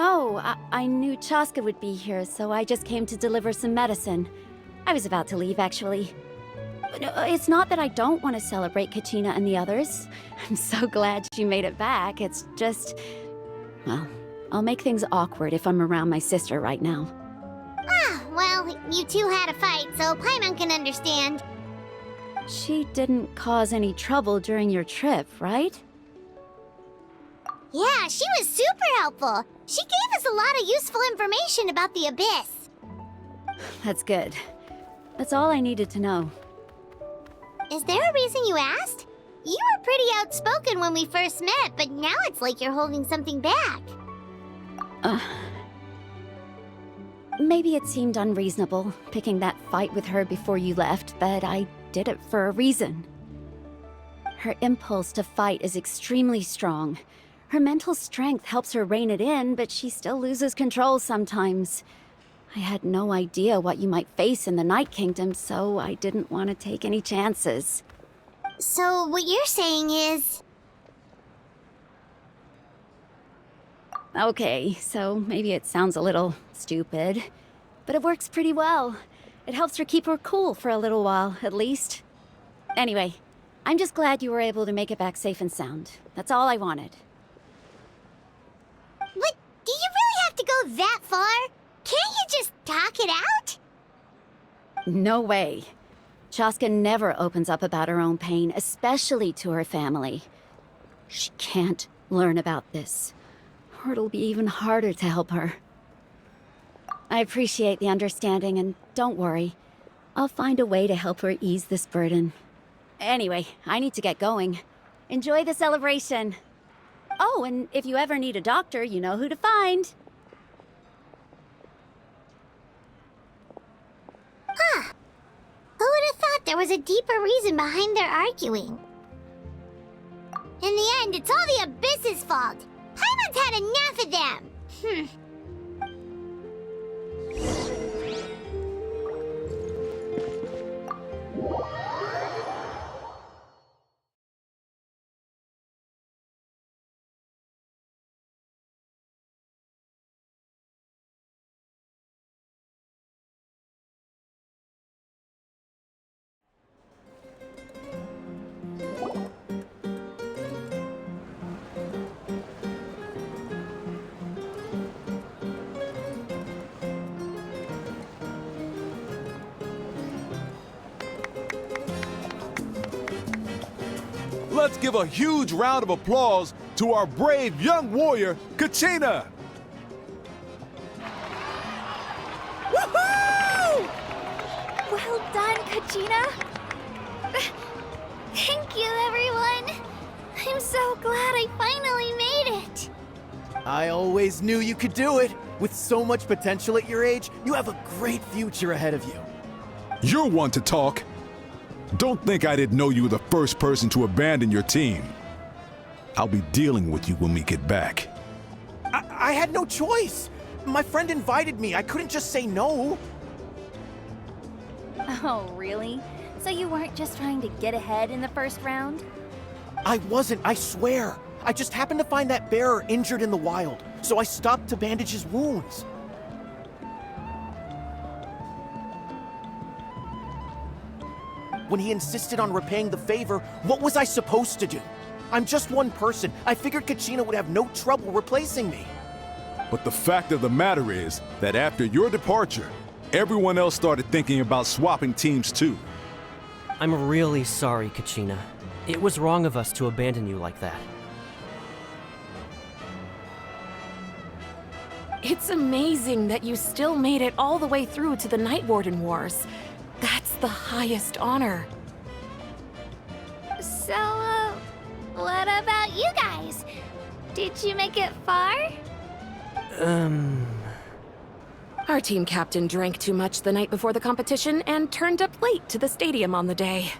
No, I knew Chaska would be here, so I just came to deliver some medicine. I was about to leave, actually. No, it's not that I don't want to celebrate Kachina and the others. I'm so glad she made it back. It's just... well, I'll make things awkward if I'm around my sister right now. Ah, well, you two had a fight, so Paimon can understand. She didn't cause any trouble during your trip, right? Yeah, she was super helpful. She gave us a lot of useful information about the Abyss. That's good. That's all I needed to know. Is there a reason you asked? You were pretty outspoken when we first met, but now it's like you're holding something back. Maybe it seemed unreasonable, picking that fight with her before you left, but I did it for a reason. Her impulse to fight is extremely strong. Her mental strength helps her rein it in, but she still loses control sometimes. I had no idea what you might face in the Night Kingdom, so I didn't want to take any chances. So what you're saying is... Okay, so maybe it sounds a little stupid, but it works pretty well. It helps her keep her cool for a little while, at least. Anyway, I'm just glad you were able to make it back safe and sound. That's all I wanted. But do you really have to go that far? Can't you just talk it out? No way. Chaska never opens up about her own pain, especially to her family. She can't learn about this, or it'll be even harder to help her. I appreciate the understanding, and don't worry. I'll find a way to help her ease this burden. Anyway, I need to get going. Enjoy the celebration. Oh, and if you ever need a doctor, you know who to find. Huh. Who would have thought there was a deeper reason behind their arguing? In the end, it's all the Abyss's fault. Paimon's had enough of them. Let's give a huge round of applause to our brave young warrior, Kachina! Woohoo! Well done, Kachina! Thank you, everyone! I'm so glad I finally made it! I always knew you could do it! With so much potential at your age, you have a great future ahead of you. You're one to talk. Don't think I didn't know you were the first person to abandon your team. I'll be dealing with you when we get back. I had no choice! My friend invited me, I couldn't just say no! Oh, really? So you weren't just trying to get ahead in the first round? I wasn't, I swear! I just happened to find that bearer injured in the wild, so I stopped to bandage his wounds. When he insisted on repaying the favor, what was I supposed to do? I'm just one person. I figured Kachina would have no trouble replacing me. But the fact of the matter is that after your departure, everyone else started thinking about swapping teams too. I'm really sorry, Kachina. It was wrong of us to abandon you like that. It's amazing that you still made it all the way through to the Night Warden Wars. That's the highest honor. So, what about you guys? Did you make it far? Our team captain drank too much the night before the competition and turned up late to the stadium on the day.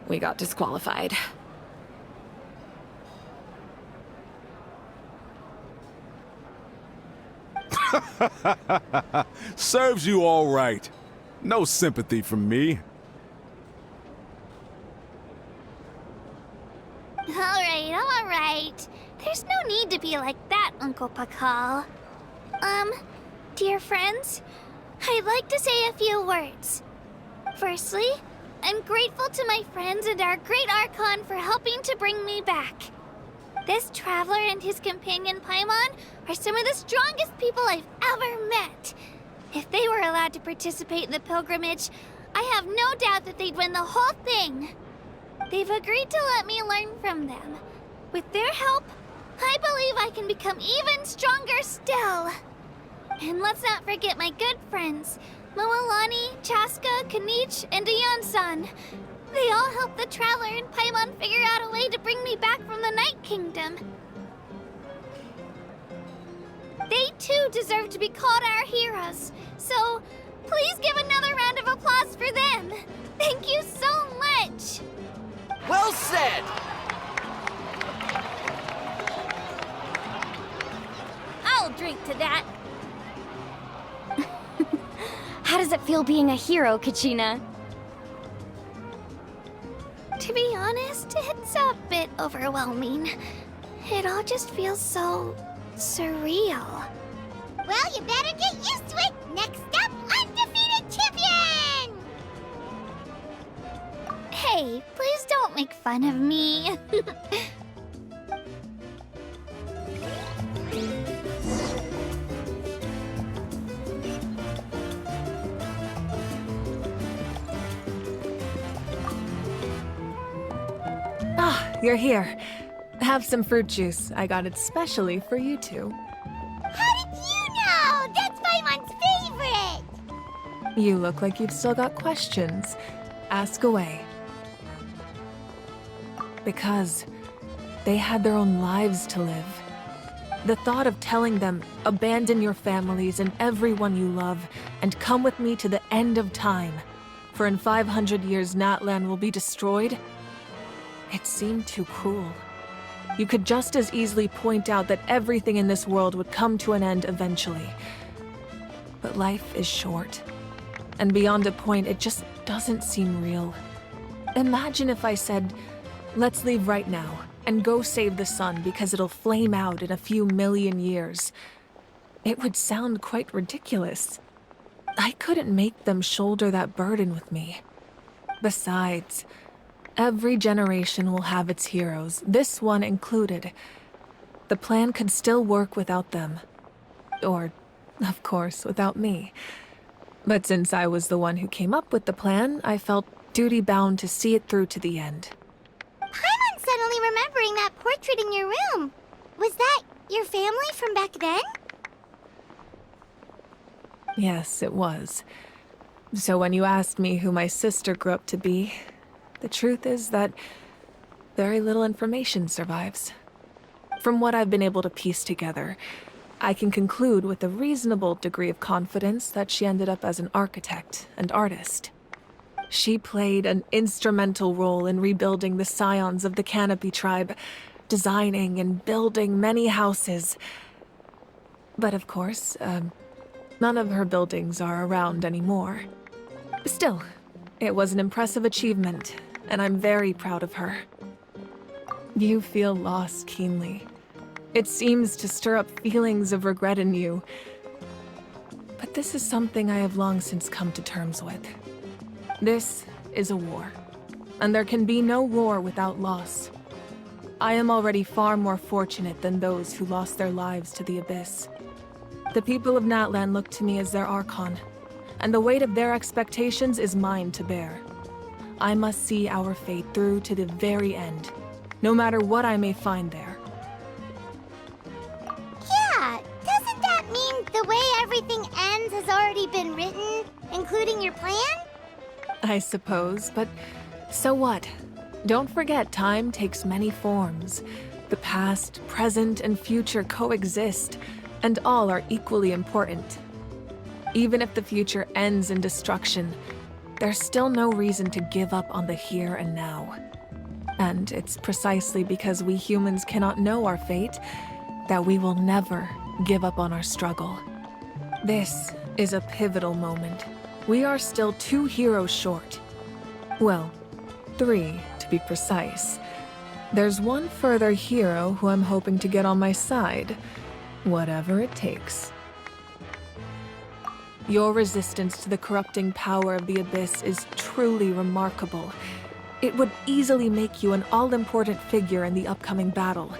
We got disqualified. Serves you all right. No sympathy from me. All right. There's no need to be like that, Uncle Pakal. Dear friends, I'd like to say a few words. Firstly, I'm grateful to my friends and our great Archon for helping to bring me back. This traveler and his companion Paimon are some of the strongest people I've ever met. If they were allowed to participate in the pilgrimage, I have no doubt that they'd win the whole thing. They've agreed to let me learn from them. With their help, I believe I can become even stronger still. And let's not forget my good friends, Moalani, Chaska, Kanich, and Ayansan. They all helped the Traveler and Paimon figure out a way to bring me back from the Night Kingdom. They too deserve to be called our heroes, so please give another round of applause for them. Thank you so much! Well said! I'll drink to that. How does it feel being a hero, Kachina? To be honest, it's a bit overwhelming. It all just feels so surreal. Well, you better get used to it. Next up, undefeated champion! Hey, please don't make fun of me. You're here. Have some fruit juice. I got it specially for you two. How did you know? That's Paimon's favorite! You look like you've still got questions. Ask away. Because they had their own lives to live. The thought of telling them, abandon your families and everyone you love, and come with me to the end of time, for in 500 years Natlan will be destroyed, it seemed too cruel. You could just as easily point out that everything in this world would come to an end eventually. But life is short. And beyond a point, it just doesn't seem real. Imagine if I said, let's leave right now, and go save the sun because it'll flame out in a few million years. It would sound quite ridiculous. I couldn't make them shoulder that burden with me. Besides, every generation will have its heroes, this one included. The plan could still work without them. Or, of course, without me. But since I was the one who came up with the plan, I felt duty-bound to see it through to the end. Paimon's suddenly remembering that portrait in your room. Was that your family from back then? Yes, it was. So when you asked me who my sister grew up to be, the truth is that very little information survives. From what I've been able to piece together, I can conclude with a reasonable degree of confidence that she ended up as an architect and artist. She played an instrumental role in rebuilding the scions of the Canopy tribe, designing and building many houses. But of course, none of her buildings are around anymore. Still, it was an impressive achievement, and I'm very proud of her. You feel loss keenly. It seems to stir up feelings of regret in you. But this is something I have long since come to terms with. This is a war, and there can be no war without loss. I am already far more fortunate than those who lost their lives to the Abyss. The people of Natlan look to me as their Archon, and the weight of their expectations is mine to bear. I must see our fate through to the very end, no matter what I may find there. Yeah, doesn't that mean the way everything ends has already been written, including your plan? I suppose, but so what? Don't forget, time takes many forms. The past, present, and future coexist, and all are equally important. Even if the future ends in destruction, there's still no reason to give up on the here and now. And it's precisely because we humans cannot know our fate that we will never give up on our struggle. This is a pivotal moment. We are still 2 heroes short. Well, 3 to be precise. There's one further hero who I'm hoping to get on my side, whatever it takes. Your resistance to the corrupting power of the Abyss is truly remarkable. It would easily make you an all-important figure in the upcoming battle.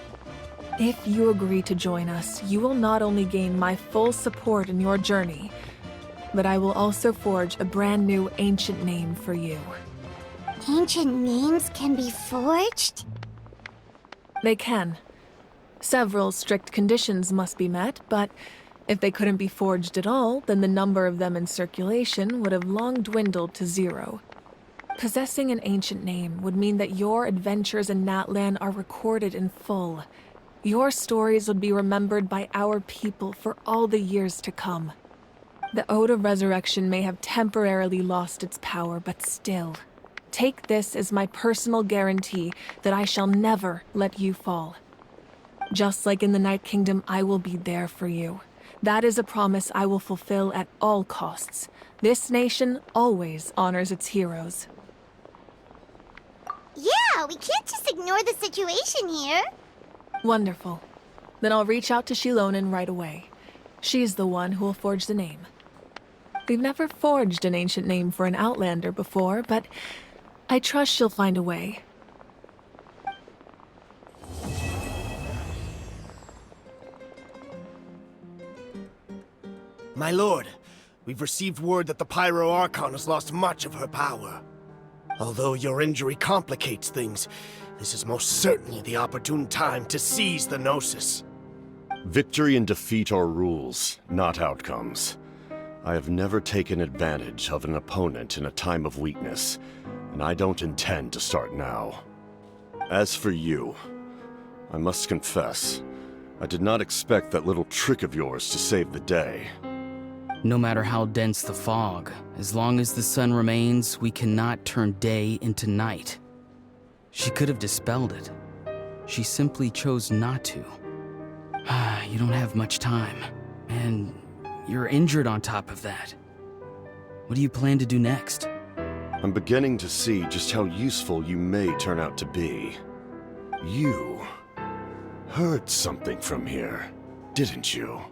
If you agree to join us, you will not only gain my full support in your journey, but I will also forge a brand new ancient name for you. Ancient names can be forged? They can. Several strict conditions must be met, but if they couldn't be forged at all, then the number of them in circulation would have long dwindled to 0. Possessing an ancient name would mean that your adventures in Natlan are recorded in full. Your stories would be remembered by our people for all the years to come. The Ode of Resurrection may have temporarily lost its power, but still, take this as my personal guarantee that I shall never let you fall. Just like in the Night Kingdom, I will be there for you. That is a promise I will fulfill at all costs. This nation always honors its heroes. Yeah, we can't just ignore the situation here. Wonderful. Then I'll reach out to Shilonen right away. She's the one who will forge the name. We've never forged an ancient name for an Outlander before, but I trust she'll find a way. My lord, we've received word that the Pyro Archon has lost much of her power. Although your injury complicates things, this is most certainly the opportune time to seize the Gnosis. Victory and defeat are rules, not outcomes. I have never taken advantage of an opponent in a time of weakness, and I don't intend to start now. As for you, I must confess, I did not expect that little trick of yours to save the day. No matter how dense the fog, as long as the sun remains, we cannot turn day into night. She could have dispelled it. She simply chose not to. You don't have much time, and you're injured on top of that. What do you plan to do next? I'm beginning to see just how useful you may turn out to be. You heard something from here, didn't you?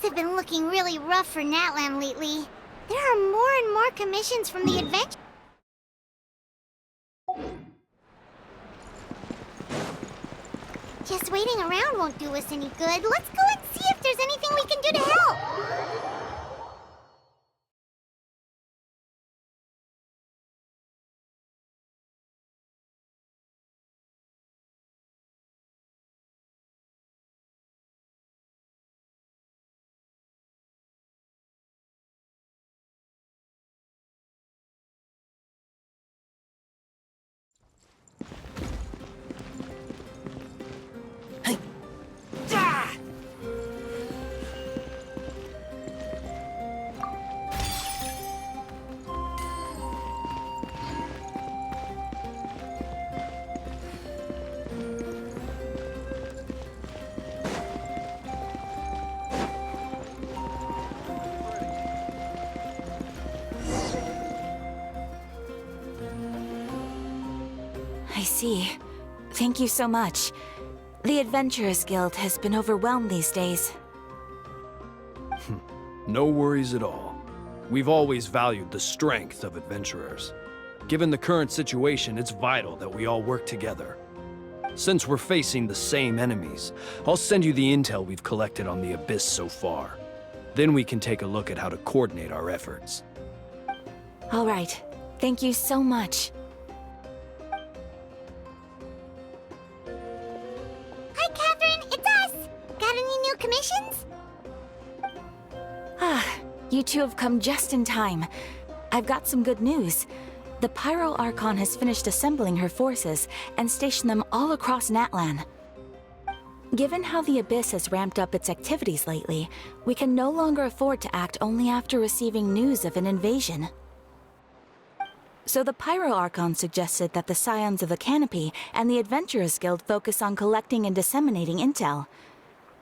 Things have been looking really rough for Natlan lately. There are more and more commissions from the adventure. Just waiting around won't do us any good. Let's go and see if there's anything we can do to help. I see. Thank you so much. The Adventurers Guild has been overwhelmed these days. No worries at all. We've always valued the strength of adventurers. Given the current situation, it's vital that we all work together. Since we're facing the same enemies, I'll send you the intel we've collected on the Abyss so far. Then we can take a look at how to coordinate our efforts. All right. Thank you so much. Hi, Catherine. It's us. Got any new commissions? You two have come just in time. I've got some good news. The Pyro Archon has finished assembling her forces and stationed them all across Natlan. Given how the Abyss has ramped up its activities lately, we can no longer afford to act only after receiving news of an invasion. So the Pyro Archon suggested that the Scions of the Canopy and the Adventurers Guild focus on collecting and disseminating intel.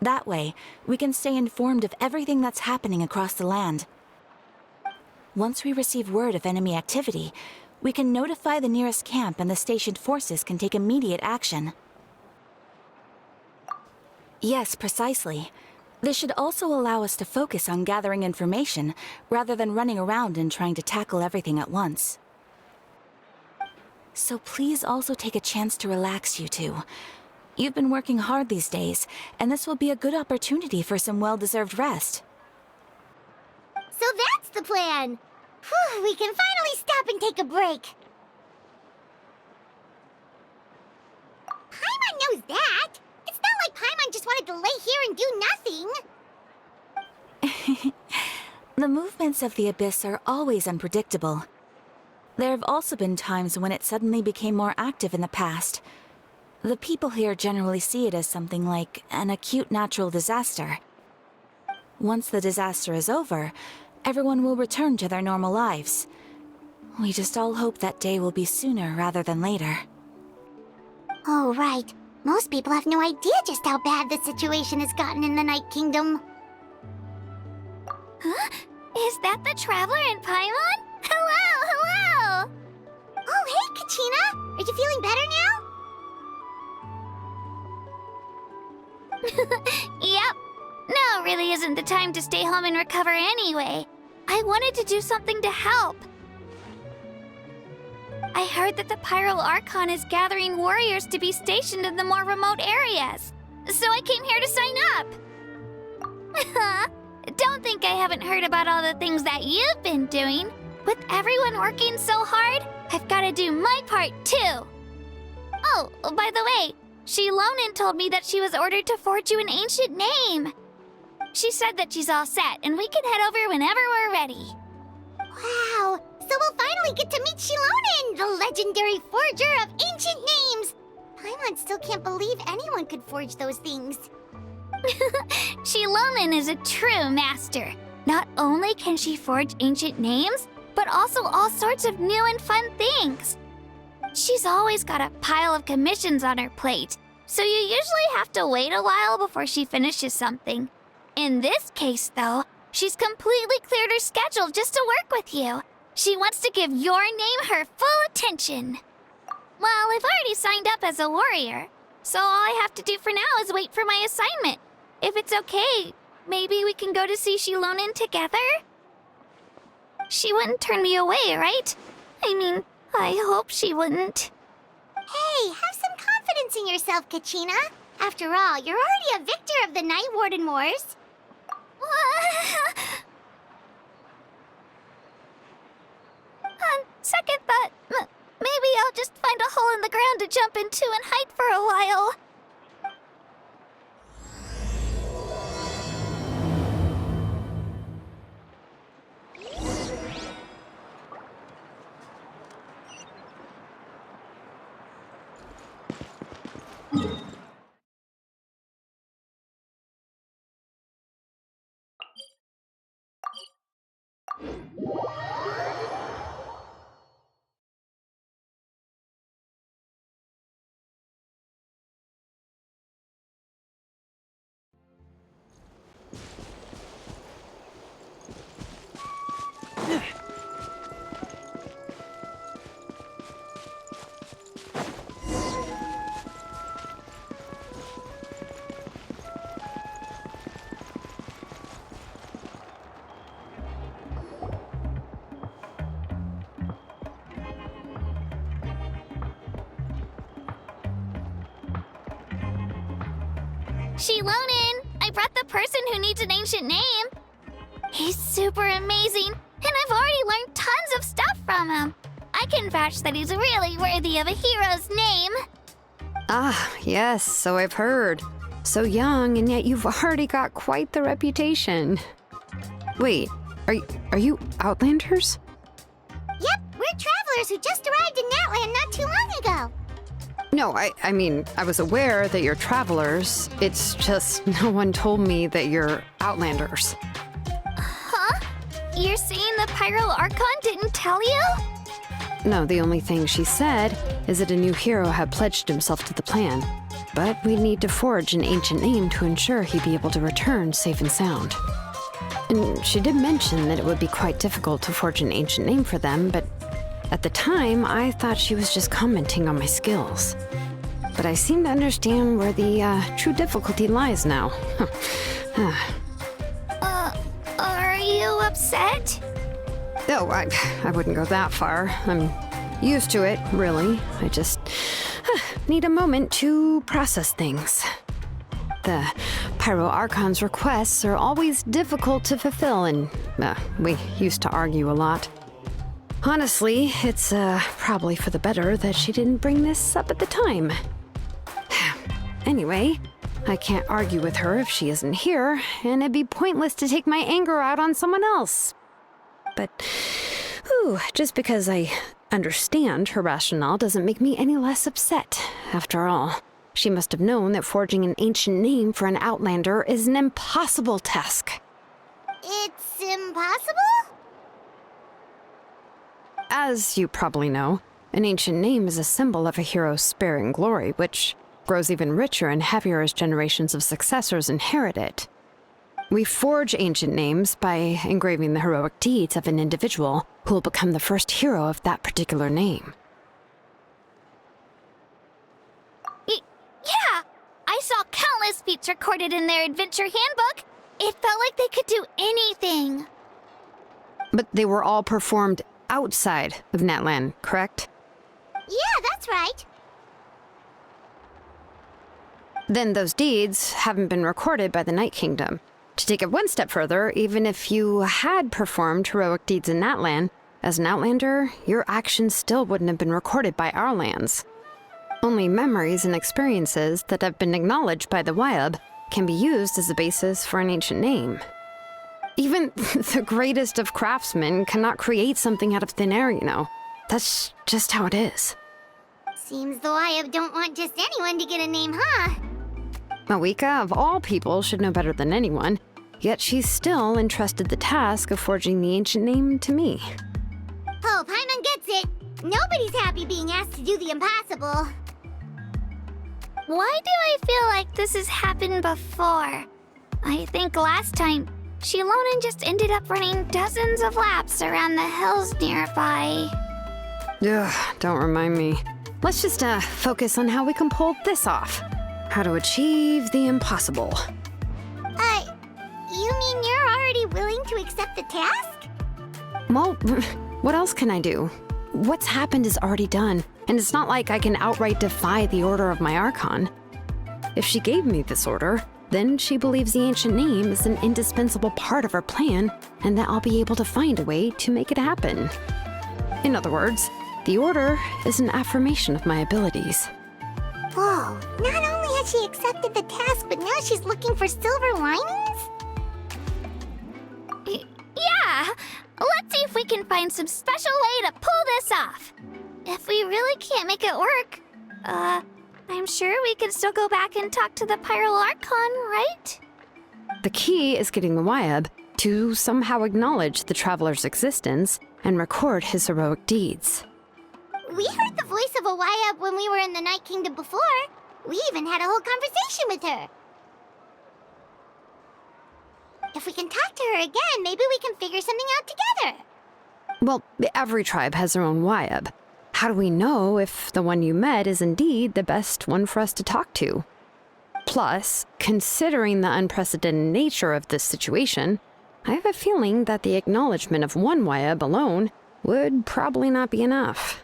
That way, we can stay informed of everything that's happening across the land. Once we receive word of enemy activity, we can notify the nearest camp and the stationed forces can take immediate action. Yes, precisely. This should also allow us to focus on gathering information, rather than running around and trying to tackle everything at once. So please also take a chance to relax, you two. You've been working hard these days, and this will be a good opportunity for some well-deserved rest. So that's the plan. Whew, we can finally stop and take a break. Paimon knows that. It's not like Paimon just wanted to lay here and do nothing. The movements of the Abyss are always unpredictable. There have also been times when it suddenly became more active in the past. The people here generally see it as something like an acute natural disaster. Once the disaster is over, everyone will return to their normal lives. We just all hope that day will be sooner rather than later. Oh, right. Most people have no idea just how bad the situation has gotten in the Night Kingdom. Huh? Is that the Traveler in Paimon? Hello! Oh, hey, Kachina! Are you feeling better now? Yep. Now really isn't the time to stay home and recover anyway. I wanted to do something to help. I heard that the Pyro Archon is gathering warriors to be stationed in the more remote areas. So I came here to sign up. Don't think I haven't heard about all the things that you've been doing. With everyone working so hard, I've got to do my part too. Oh, by the way, Shilonin told me that she was ordered to forge you an ancient name. She said that she's all set, and we can head over whenever we're ready. Wow, so we'll finally get to meet Shilonin, the legendary forger of ancient names. Paimon still can't believe anyone could forge those things. Shilonin is a true master. Not only can she forge ancient names, but also all sorts of new and fun things. She's always got a pile of commissions on her plate, so you usually have to wait a while before she finishes something. In this case, though, she's completely cleared her schedule just to work with you. She wants to give your name her full attention. Well, I've already signed up as a warrior, so all I have to do for now is wait for my assignment. If it's okay, maybe we can go to see Shilonen together? She wouldn't turn me away, right? I mean, I hope she wouldn't. Hey, have some confidence in yourself, Kachina. After all, you're already a victor of the Night Warden Wars. On second thought, maybe I'll just find a hole in the ground to jump into and hide for a while. Shilonen, I brought the person who needs an ancient name. He's super amazing, and I've already learned tons of stuff from him. I can vouch that he's really worthy of a hero's name. Ah, yes, so I've heard. So young, and yet you've already got quite the reputation. Wait, are you Outlanders? Yep, we're travelers who just arrived in Natland not too long ago. No, I mean, I was aware that you're travelers. It's just no one told me that you're Outlanders. Huh? You're saying the Pyro Archon didn't tell you? No, the only thing she said is that a new hero had pledged himself to the plan. But we'd need to forge an ancient name to ensure he'd be able to return safe and sound. And she did mention that it would be quite difficult to forge an ancient name for them, but at the time, I thought she was just commenting on my skills. But I seem to understand where the true difficulty lies now. Are you upset? Oh, I wouldn't go that far. I'm used to it, really. I just need a moment to process things. The Pyro Archon's requests are always difficult to fulfill, and we used to argue a lot. Honestly, it's probably for the better that she didn't bring this up at the time. Anyway, I can't argue with her if she isn't here, and it'd be pointless to take my anger out on someone else. But, just because I understand her rationale doesn't make me any less upset. After all, she must have known that forging an ancient name for an Outlander is an impossible task. It's impossible? As you probably know, an ancient name is a symbol of a hero's sparing glory, which grows even richer and heavier as generations of successors inherit it. We forge ancient names by engraving the heroic deeds of an individual who will become the first hero of that particular name. Yeah! I saw countless feats recorded in their adventure handbook. It felt like they could do anything. But they were all performed outside of Natland, correct? Yeah, that's right. Then those deeds haven't been recorded by the Night Kingdom. To take it one step further, even if you had performed heroic deeds in Natland, as an Outlander, your actions still wouldn't have been recorded by our lands. Only memories and experiences that have been acknowledged by the Wyab can be used as a basis for an ancient name. Even the greatest of craftsmen cannot create something out of thin air, you know. That's just how it is. Seems the Wyab don't want just anyone to get a name, huh? Mawika, of all people, should know better than anyone, yet she's still entrusted the task of forging the ancient name to me. Oh, Paimon gets it. Nobody's happy being asked to do the impossible. Why do I feel like this has happened before? I think last time, Shilonen just ended up running dozens of laps around the hills nearby. Ugh, don't remind me. Let's just focus on how we can pull this off. How to achieve the impossible. You to accept the task? Well, what else can I do? What's happened is already done, and it's not like I can outright defy the order of my Archon. If she gave me this order, then she believes the ancient name is an indispensable part of her plan, and that I'll be able to find a way to make it happen. In other words, the order is an affirmation of my abilities. Whoa, not only has she accepted the task, but now she's looking for silver linings? Yeah! Let's see if we can find some special way to pull this off. If we really can't make it work, I'm sure we can still go back and talk to the Pyro Archon, right? The key is getting the Wyeb to somehow acknowledge the Traveler's existence and record his heroic deeds. We heard the voice of a Wyeb when we were in the Night Kingdom before. We even had a whole conversation with her. If we can talk to her again, maybe we can figure something out together. Well, every tribe has their own Wyeb. How do we know if the one you met is indeed the best one for us to talk to? Plus, considering the unprecedented nature of this situation, I have a feeling that the acknowledgement of one Wyeb alone would probably not be enough.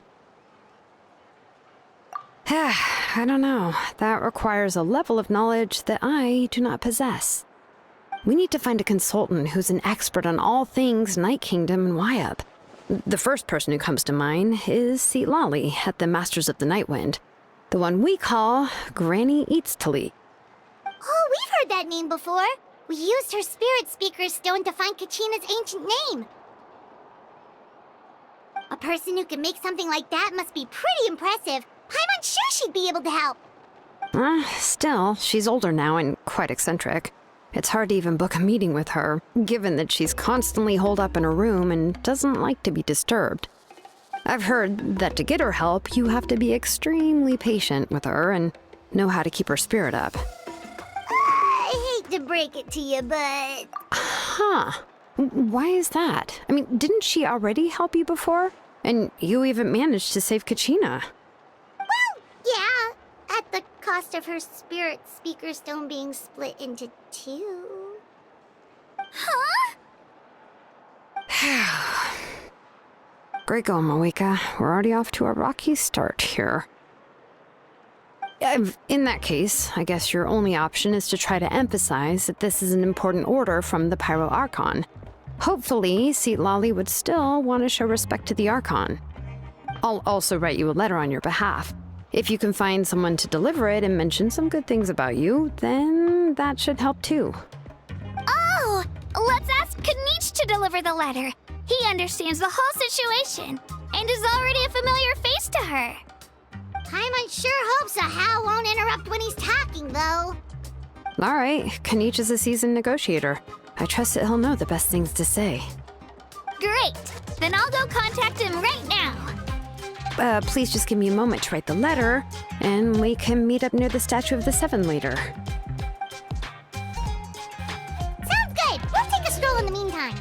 I don't know. That requires a level of knowledge that I do not possess. We need to find a consultant who's an expert on all things Night Kingdom and Wyeb. The first person who comes to mind is Lali at the Masters of the Nightwind, the one we call Granny Eatstali. Oh, we've heard that name before. We used her Spirit Speaker Stone to find Kachina's ancient name. A person who can make something like that must be pretty impressive. I'm unsure she'd be able to help. Still, she's older now and quite eccentric. It's hard to even book a meeting with her, given that she's constantly holed up in her room and doesn't like to be disturbed. I've heard that to get her help, you have to be extremely patient with her and know how to keep her spirit up. I hate to break it to you, but... Huh. Why is that? I mean, didn't she already help you before? And you even managed to save Kachina. Well, yeah. At the cost of her Spirit Speaker Stone being split into two. Huh? Great going, Moeka. We're already off to a rocky start here. In that case, I guess your only option is to try to emphasize that this is an important order from the Pyro Archon. Hopefully, Lali would still want to show respect to the Archon. I'll also write you a letter on your behalf. If you can find someone to deliver it and mention some good things about you, then that should help too. Oh! Let's ask Kanich to deliver the letter. He understands the whole situation and is already a familiar face to her. Paimon sure hopes a Hal won't interrupt when he's talking, though. All right, Kanich is a seasoned negotiator. I trust that he'll know the best things to say. Great! Then I'll go contact him right now. Please just give me a moment to write the letter, and we can meet up near the Statue of the Seven later. Sounds good! We'll take a stroll in the meantime.